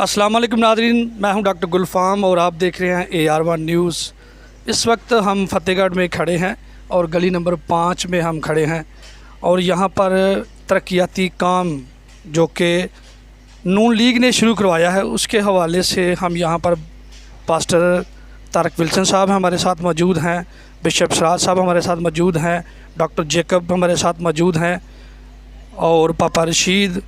अस्सलाम वालेकुम नाज़रीन, मैं हूं डॉक्टर गुलफ़ाम और आप देख रहे हैं AR1 न्यूज़। इस वक्त हम फतेहगढ़ में खड़े हैं और गली नंबर 5 में हम खड़े हैं और यहाँ पर तरक्याती काम जो कि नून लीग ने शुरू करवाया है उसके हवाले से हम यहाँ पर पास्टर तारक विल्सन साहब हमारे साथ मौजूद हैं, बिशप सराज साहब हमारे साथ मौजूद हैं, डॉक्टर जैकब हमारे साथ मौजूद हैं और पापा रशीद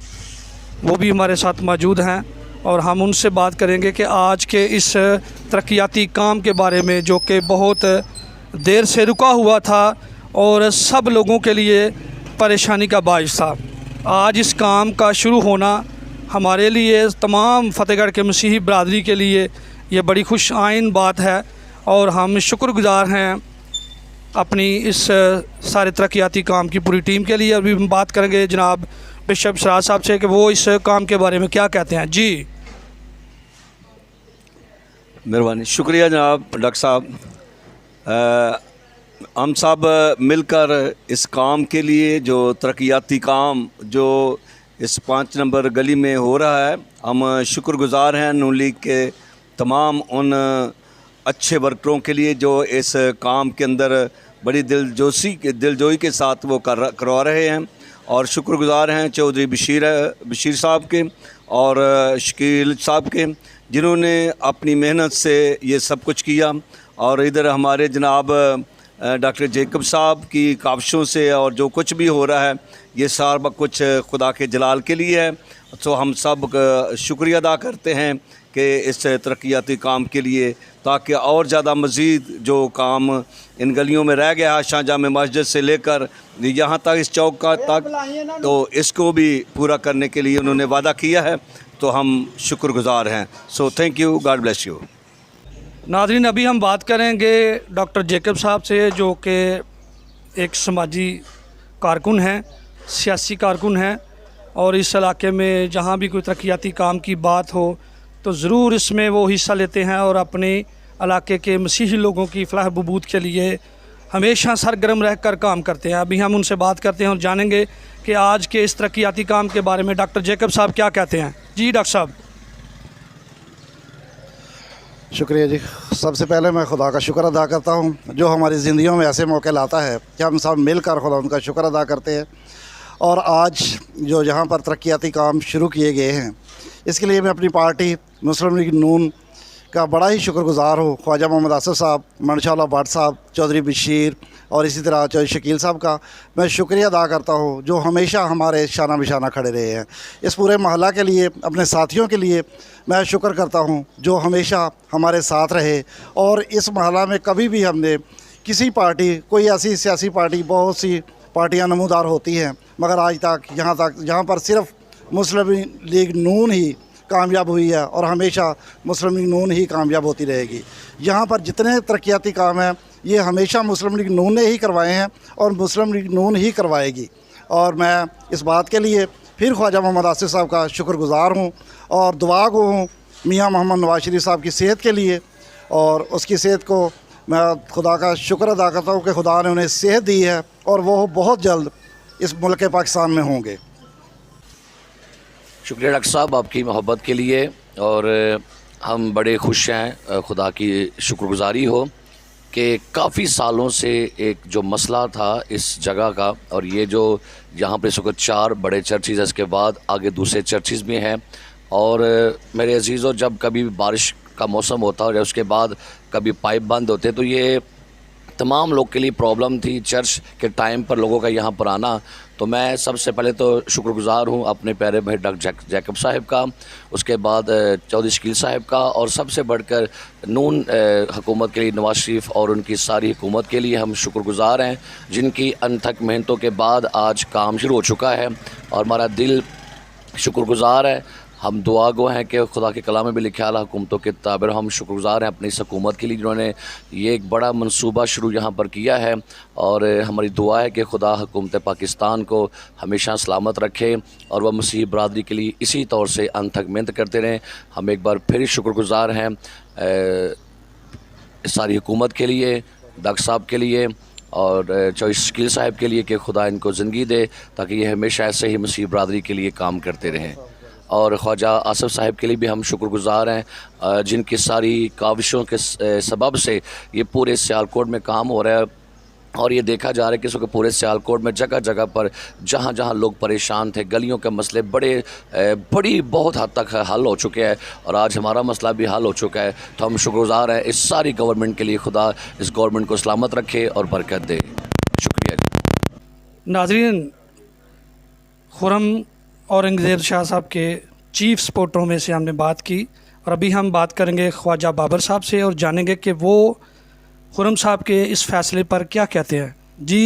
वो भी हमारे साथ मौजूद हैं और हम उनसे बात करेंगे कि आज के इस तरक्याती काम के बारे में जो कि बहुत देर से रुका हुआ था और सब लोगों के लिए परेशानी का बायस था। आज इस काम का शुरू होना हमारे लिए, तमाम फतेहगढ़ के मसीही बरादरी के लिए ये बड़ी खुश आइन बात है और हम शुक्रगुज़ार हैं अपनी इस सारे तरक्याती काम की पूरी टीम के लिए। अभी हम बात करेंगे जनाब बिशप सराज साहब से कि वो इस काम के बारे में क्या कहते हैं। जी मेहरबानी, शुक्रिया जनाब डॉक्टर साहब। हम सब मिलकर इस काम के लिए, जो तरक्याती काम जो इस 5 नंबर गली में हो रहा है, हम शुक्रगुज़ार हैं नून लीग के तमाम उन अच्छे वर्करों के लिए जो इस काम के अंदर बड़ी दिलजोई के साथ वो करवा रहे हैं और शुक्रगुज़ार हैं चौधरी बशीर साहब के और शकील साहब के, जिन्होंने अपनी मेहनत से ये सब कुछ किया। और इधर हमारे जनाब डॉक्टर जैकब साहब की काविशों से और जो कुछ भी हो रहा है ये सारा कुछ खुदा के जलाल के लिए है। तो हम सब शुक्रिया अदा करते हैं कि इस तरक्याती काम के लिए, ताकि और ज़्यादा मज़ीद जो काम इन गलियों में रह गया है, शाहजहाँ मस्जिद से लेकर यहाँ तक इस चौक तक, तो इसको भी पूरा करने के लिए उन्होंने वादा किया है। तो हम शुक्रगुज़ार हैं। So thank you, God bless you. नाज़रीन, अभी हम बात करेंगे डॉक्टर जैकब साहब से जो कि एक समाजी कारकुन हैं, सियासी कारकुन हैं और इस इलाके में जहाँ भी कोई तरक्याती काम की बात हो तो ज़रूर इसमें वो हिस्सा लेते हैं और अपने इलाके के मसीही लोगों की फलाह बहबूद के लिए हमेशा सरगर्म रहकर काम करते हैं। अभी हम उनसे बात करते हैं और जानेंगे कि आज के इस तरक्याती काम के बारे में डॉक्टर जैकब साहब क्या कहते हैं। जी डॉक्टर साहब। शुक्रिया जी। सबसे पहले मैं खुदा का शुक्र अदा करता हूँ जो हमारी ज़िंदगियों में ऐसे मौके लाता है कि हम सब मिलकर खुदा उनका शुक्र अदा करते हैं। और आज जो जहाँ पर तरक्याती काम शुरू किए गए हैं इसके लिए मैं अपनी पार्टी मुस्लिम लीग नून का बड़ा ही शुक्रगुज़ार हूँ। ख्वाजा मोहम्मद आसिफ साहब, मनशाल्लाह भट्ट साहब, चौधरी बशीर और इसी तरह चौधरी शकील साहब का मैं शुक्रिया अदा करता हूँ जो हमेशा हमारे शाना बिशाना खड़े रहे हैं। इस पूरे महल्ला के लिए, अपने साथियों के लिए मैं शुक्र करता हूँ जो हमेशा हमारे साथ रहे। और इस महल्ला में कभी भी हमने किसी पार्टी, कोई ऐसी सियासी पार्टी, बहुत सी पार्टियाँ नमूदार होती हैं, मगर आज तक यहाँ पर सिर्फ मुस्लिम लीग नून ही कामयाब हुई है और हमेशा मुस्लिम लीग नून ही कामयाब होती रहेगी। यहाँ पर जितने तरक्याती काम हैं ये हमेशा मुस्लिम लीग नून ने ही करवाए हैं और मुस्लिम लीग नून ही करवाएगी। और मैं इस बात के लिए फिर ख्वाजा मोहम्मद आसिफ साहब का शुक्रगुज़ार हूँ और दुआ गो हूँ मियाँ मोहम्मद नवाज शरीफ साहब की सेहत के लिए। और उसकी सेहत को मैं खुदा का शुक्र अदा करता हूँ कि खुदा ने उन्हें सेहत दी है और वो बहुत जल्द इस मुल्क पाकिस्तान में होंगे। शुक्रिया डॉक्टर साहब आपकी मोहब्बत के लिए। और हम बड़े खुश हैं, खुदा की शुक्रगुजारी हो कि काफ़ी सालों से एक जो मसला था इस जगह का, और ये जो यहाँ पे इस वक्त 4 बड़े चर्चिज़ है, इसके बाद आगे दूसरे चर्चिज़ भी हैं। और मेरे अजीज़ों, जब कभी बारिश का मौसम होता है और उसके बाद कभी पाइप बंद होते तो ये तमाम लोग के लिए प्रॉब्लम थी चर्च के टाइम पर लोगों का यहाँ पर आना। तो मैं सबसे पहले तो शुक्रगुज़ार हूँ अपने प्यारे भाई डॉक्टर जैकब साहब का, उसके बाद चौधरी शकील साहब का, और सबसे बढ़कर नून हुकूमत के लिए नवाज शरीफ और उनकी सारी हुकूमत के लिए हम शुक्रगुज़ार हैं, जिनकी अनथक मेहनतों के बाद आज काम शुरू हो चुका है और हमारा दिल शुक्रगुज़ार है। हम दुआ गो हैं कि खुदा के कलाम में भी लिखा है हुकूमतों के ताबिर। हम शुक्रगुज़ार हैं अपनी इस हुकूमत के लिए जिन्होंने ये एक बड़ा मंसूबा शुरू यहाँ पर किया है। और हमारी दुआ है कि खुदा हुकूमत पाकिस्तान को हमेशा सलामत रखे और वह मसीही बरादरी के लिए इसी तौर से अंत तक मेहनत करते रहें। हम एक बार फिर शुक्रगुज़ार हैं सारी हुकूमत के लिए, डॉक्टर साहब के लिए और चौधरी शकील साहब के लिए कि खुदा इनको ज़िंदगी दे ताकि ये हमेशा ऐसे ही मसीही बरादरी के लिए काम करते रहें। और ख्वाजा आसिफ साहब के लिए भी हम शुक्रगुज़ार हैं, जिनकी सारी काविशों के सबब से ये पूरे सियालकोट में काम हो रहा है। और ये देखा जा रहा है कि इस वक्त पूरे सियालकोट में जगह जगह पर जहाँ जहाँ लोग परेशान थे, गलियों के मसले बड़ी बहुत हद तक हल हो चुके हैं और आज हमारा मसला भी हल हो चुका है। तो हम शुक्रगुज़ार हैं इस सारी गवर्नमेंट के लिए। खुदा इस गवर्नमेंट को सलामत रखे और बरकत दे। शुक्रिया जी। नाज़रीन, खुर्रम औरंगज़ेब शाह साहब के चीफ सपोर्टरों में से हमने बात की और अभी हम बात करेंगे ख्वाजा बाबर साहब से और जानेंगे कि वो खुर्रम साहब के इस फ़ैसले पर क्या कहते हैं। जी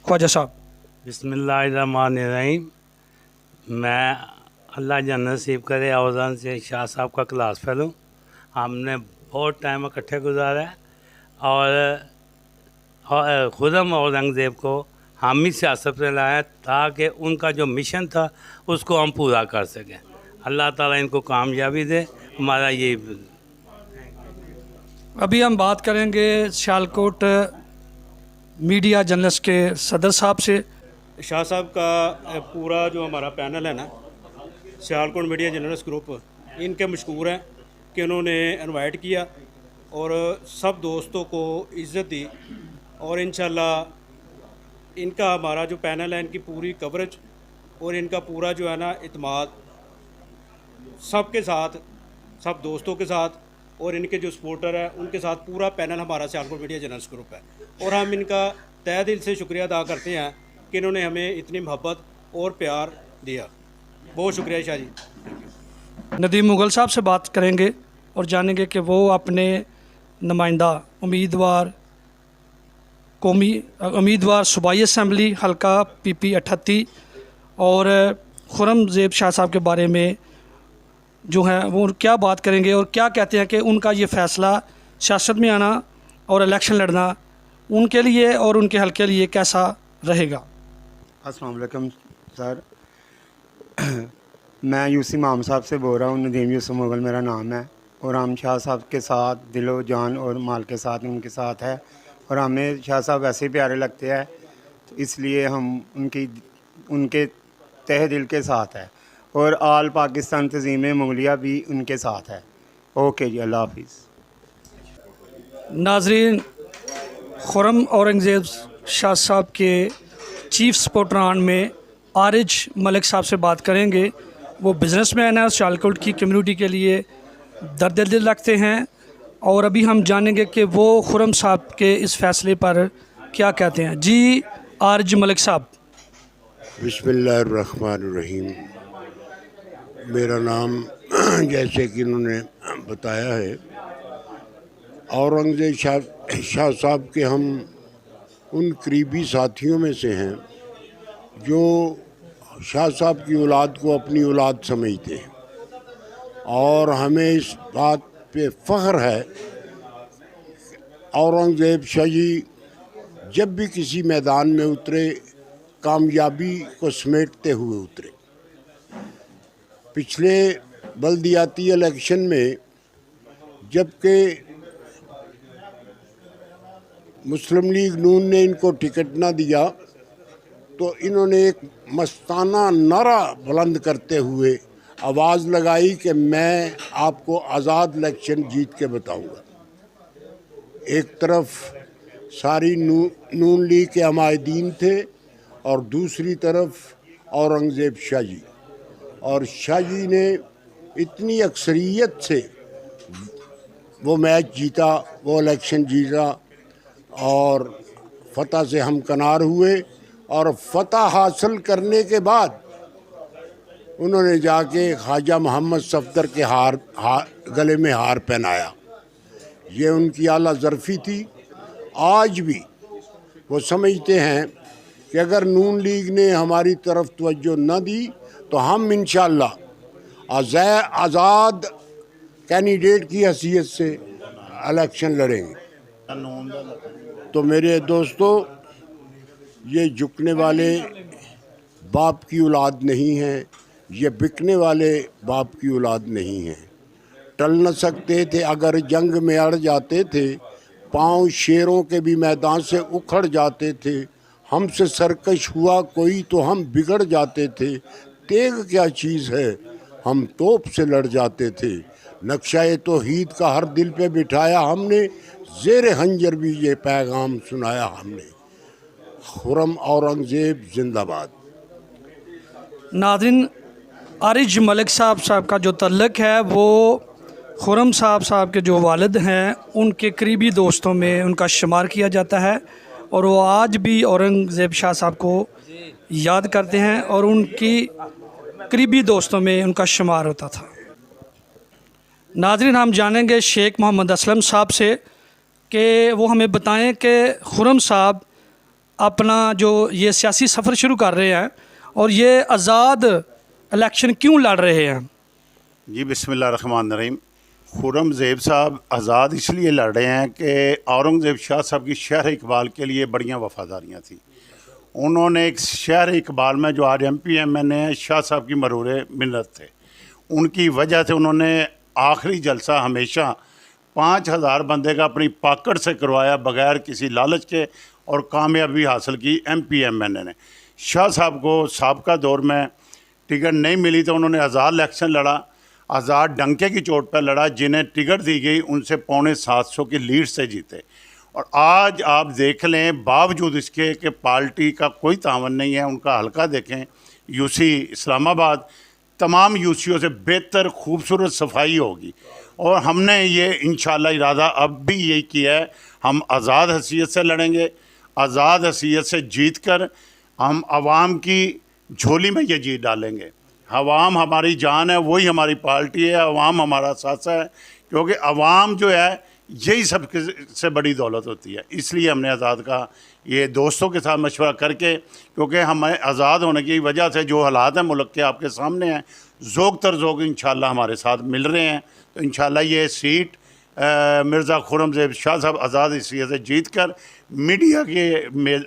ख्वाजा साहब। बिस्मिल्लाहिर्रहमानिर्रहीम। मैं अल्लाह जन्नत नसीब करे अवजान से शाह साहब का क्लास फेलो। हमने बहुत टाइम इकट्ठे गुजारा है और खुर्रम औरंगज़ेब को हम ही सियासत में लाया ताकि उनका जो मिशन था उसको हम पूरा कर सकें। अल्लाह ताला इनको कामयाबी दे। हमारा ये अभी हम बात करेंगे सियालकोट मीडिया जर्नलिस्ट के सदर साहब से। शाह साहब का पूरा जो हमारा पैनल है ना, सियालकोट मीडिया जर्नलिस्ट ग्रुप, इनके मशकूर हैं कि उन्होंने इनवाइट किया और सब दोस्तों को इज़्ज़त दी और इंशाल्लाह इनका हमारा जो पैनल है, इनकी पूरी कवरेज और इनका पूरा जो है ना इत्मीनान सबके साथ, सब दोस्तों के साथ और इनके जो सपोर्टर है उनके साथ पूरा पैनल हमारा सियालकोट मीडिया जर्नलिस्ट ग्रुप है। और हम इनका तहे दिल से शुक्रिया अदा करते हैं कि इन्होंने हमें इतनी मोहब्बत और प्यार दिया। बहुत शुक्रिया शाह जी। नदीम मुगल साहब से बात करेंगे और जानेंगे कि वो अपने नुमाइंदा उम्मीदवार सूबाई असम्बली हल्का PP 38 और खुर्रमज़ेब शाह साहब के बारे में जो है वो क्या बात करेंगे और क्या कहते हैं कि उनका ये फ़ैसला सियासत में आना और इलेक्शन लड़ना उनके लिए और उनके हल्के लिए कैसा रहेगा। अस्सलाम वालेकुम सर। मैं यूसी इमाम साहब से बोल रहा हूँ। नदीम यूसुफ मुगल मेरा नाम है और हम शाह साहब के साथ दिलो जान और माल के साथ उनके साथ है और हमें शाह साहब ऐसे प्यारे लगते हैं, तो इसलिए हम उनके तहे दिल के साथ है और आल पाकिस्तान तज़ीम मंगलिया भी उनके साथ है। ओके जी, अल्लाह हाफिज़। नाज़रीन, खुर्रम औरंगज़ेब शाह साहब के चीफ सपोर्टरान में आरिज मलिक साहब से बात करेंगे। वो बिज़नेसमैन है और सियालकोट की कम्युनिटी के लिए दर्द दिल रखते हैं और अभी हम जानेंगे कि वो खुर्रम साहब के इस फ़ैसले पर क्या कहते हैं। जी आरिज मलिक साहब। बिस्मिल्लाहिर्रहमानिर्रहीम। मेरा नाम जैसे कि इन्होंने बताया है, औरंगज़ेब शाह साहब के हम उन करीबी साथियों में से हैं जो शाह साहब की औलाद को अपनी औलाद समझते हैं और हमें इस बात पे फ़ख्र है औरंगज़ेब शाह जी जब भी किसी मैदान में उतरे कामयाबी को समेटते हुए उतरे। पिछले बल्दियाती इलेक्शन में जबकि मुस्लिम लीग नून ने इनको टिकट ना दिया तो इन्होंने एक मस्ताना नारा बुलंद करते हुए आवाज़ लगाई कि मैं आपको आज़ाद इलेक्शन जीत के बताऊंगा। एक तरफ सारी नून लीग के हमायदीन थे और दूसरी तरफ औरंगज़ेब शाह जी, और शाह जी ने इतनी अक्सरियत से वो मैच जीता, वो इलेक्शन जीता और फ़तह से हमकनार हुए और फ़तह हासिल करने के बाद उन्होंने जाके ख्वाजा मोहम्मद सफदर के गले में हार पहनाया। ये उनकी आला ज़रफ़ी थी। आज भी वो समझते हैं कि अगर नून लीग ने हमारी तरफ तवज्जो न दी तो हम इंशाअल्लाह आज़ाद कैंडिडेट की हैसियत से इलेक्शन लड़ेंगे। तो मेरे दोस्तों, ये झुकने वाले बाप की औलाद नहीं है, ये बिकने वाले बाप की औलाद नहीं है। टल न सकते थे अगर जंग में अड़ जाते थे, पांव शेरों के भी मैदान से उखड़ जाते थे। हमसे सरकश हुआ कोई तो हम बिगड़ जाते थे। तेग क्या चीज़ है हम तोप से लड़ जाते थे। नक्शा तौहीद का हर दिल पे बिठाया हमने, ज़ेर हंजर भी ये पैगाम सुनाया हमने। खुर्रम औरंगज़ेब जिंदाबाद। नाज़रीन, आरिज मलिक साहब का जो तल्लक है वो खुर्रम साहब के जो वालिद हैं उनके करीबी दोस्तों में उनका शुमार किया जाता है और वो आज भी औरंगज़ेब शाह साहब को याद करते हैं और उनकी करीबी दोस्तों में उनका शुमार होता था। नाज़रीन, हम जानेंगे शेख मोहम्मद असलम साहब से कि वो हमें बताएं कि खुर्रम साहब अपना जो ये सियासी सफ़र शुरू कर रहे हैं और ये आज़ाद इलेक्शन क्यों लड़ रहे हैं। जी बिस्मिल्लाहिर्रहमानिर्रहीम। खुर्रमज़ेब साहब आज़ाद इसलिए लड़ रहे हैं कि औरंगज़ेब शाह साहब की शहर इकबाल के लिए बढ़िया वफ़ादारियाँ थी। उन्होंने एक शहर इकबाल में जो आज MPMN है शाह साहब की मरूर मिन्नत थे, उनकी वजह से उन्होंने आखिरी जलसा हमेशा 5000 बंदे का अपनी पाकड़ से करवाया बग़ैर किसी लालच के और कामयाबी हासिल की MPMN ने। शाह साहब को साबका दौर में टिकट नहीं मिली तो उन्होंने आज़ाद इलेक्शन लड़ा, आज़ाद डंके की चोट पर लड़ा। जिन्हें टिकट दी गई उनसे 750 की लीड से जीते। और आज आप देख लें, बावजूद इसके कि पार्टी का कोई तावन नहीं है, उनका हलका देखें UC इस्लामाबाद, तमाम UCO से बेहतर खूबसूरत सफाई होगी। और हमने ये इंशाअल्लाह इरादा अब भी यही किया है, हम आज़ाद हैसियत से लड़ेंगे। आज़ाद हैसियत से जीत कर हम आवाम की झोली में ये जीत डालेंगे। आवाम हमारी जान है, वही हमारी पार्टी है, आवाम हमारा सासा है, क्योंकि आवाम जो है यही सब से बड़ी दौलत होती है। इसलिए हमने आज़ाद का ये दोस्तों के साथ मशवरा करके, क्योंकि हमें आज़ाद होने की वजह से जो हालात हैं मुल्क के आपके सामने हैं, ज़ोक तर ज़ोक इंशाअल्लाह हमारे साथ मिल रहे हैं। तो इंशाअल्लाह ये सीट मिर्ज़ा खुर्रमज़ेब शाह साहब आज़ाद हैसियत से जीत कर मीडिया के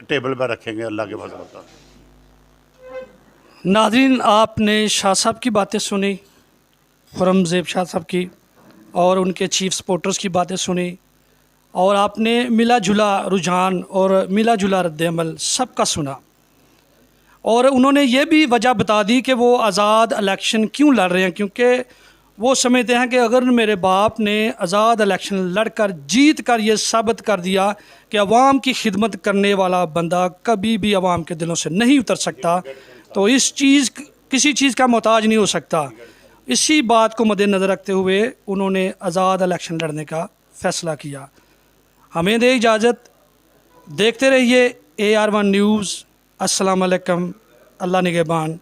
टेबल पर रखेंगे अल्लाह के फज़ल से। नाज़रीन, आपने शाह साहब की बातें सुनी, खुर्रमज़ेब शाह साहब की, और उनके चीफ सपोर्टर्स की बातें सुनी, और आपने मिला जुला रुझान और मिला जुला रद्द-ए-अमल सबका सुना। और उन्होंने ये भी वजह बता दी कि वो आज़ाद इलेक्शन क्यों लड़ रहे हैं, क्योंकि वो समझते हैं कि अगर मेरे बाप ने आज़ाद इलेक्शन लड़कर जीत कर ये साबित कर दिया कि अवाम की खिदमत करने वाला बंदा कभी भी अवाम के दिलों से नहीं उतर सकता, तो किसी चीज़ का मोहताज नहीं हो सकता। इसी बात को मद्देनज़र रखते हुए उन्होंने आज़ाद इलेक्शन लड़ने का फ़ैसला किया। हमें दे इजाज़त, देखते रहिए AR1 न्यूज़। अस्सलाम वालेकुम, अल्लाह निगहबान।